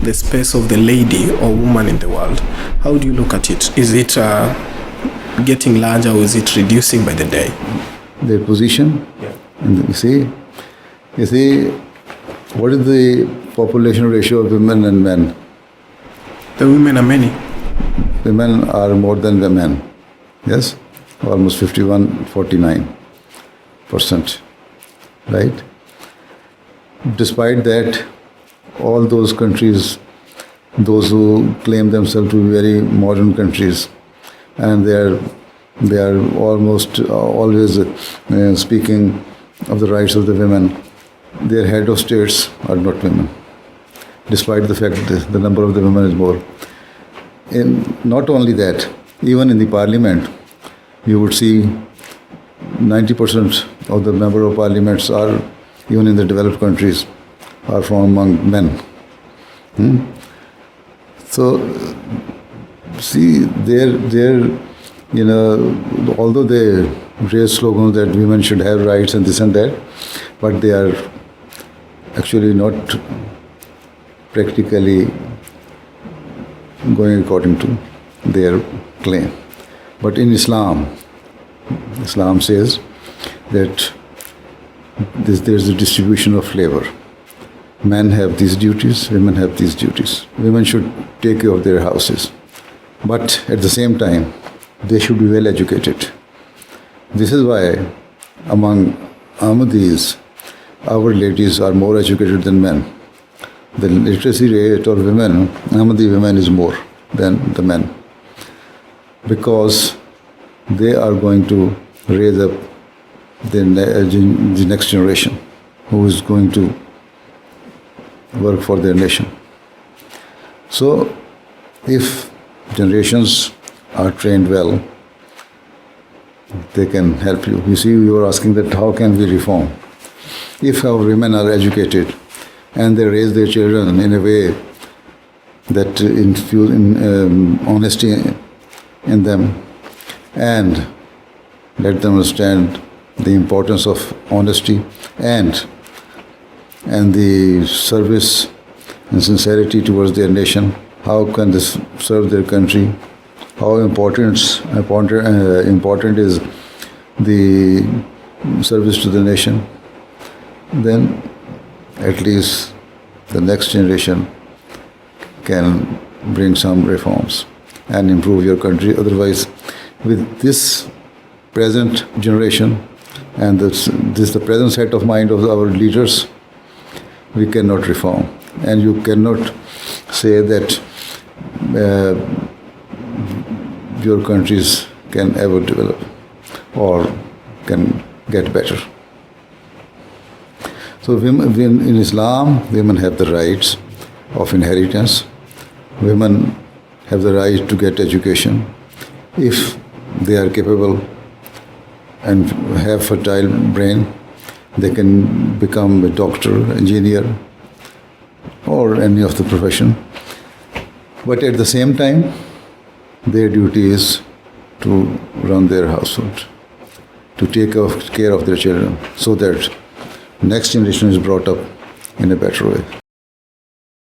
the space of the lady or woman in the world. How do you look at it? Is it getting larger or is it reducing by the day? Their position. Yeah. And you see, what is the population ratio of women and men? The women are many. Women are more than the men. Yes? Almost 49%. Right? Despite that, all those countries, those who claim themselves to be very modern countries, and they are almost always speaking of the rights of the women, their head of states are not women, despite the fact that the number of the women is more. Not only that, even in the parliament, you would see 90% of the member of parliaments are, even in the developed countries, are from among men. So, see, although they raise slogans that women should have rights and this and that, but they are actually not practically going according to their claim. But in Islam says that there's a distribution of labor. Men have these duties, women have these duties. Women should take care of their houses. But at the same time, they should be well educated. This is why among Ahmadis, our ladies are more educated than men. The literacy rate of women, Ahmadi women, is more than the men. Because they are going to raise up the next generation who is going to work for their nation. So, if generations are trained well, they can help you. You see, you are asking that how can we reform? If our women are educated and they raise their children in a way that infuse honesty in them and let them understand the importance of honesty and the service and sincerity towards their nation, how can this serve their country, how important is the service to the nation, then at least the next generation can bring some reforms and improve your country. Otherwise, with this present generation and the present set of mind of our leaders, we cannot reform. And you cannot say that your countries can ever develop or can get better. So in Islam, women have the rights of inheritance. Women have the right to get education if they are capable and have fertile brain. They can become a doctor, engineer, or any of the profession. But at the same time, their duty is to run their household, to take care of their children, so that next generation is brought up in a better way.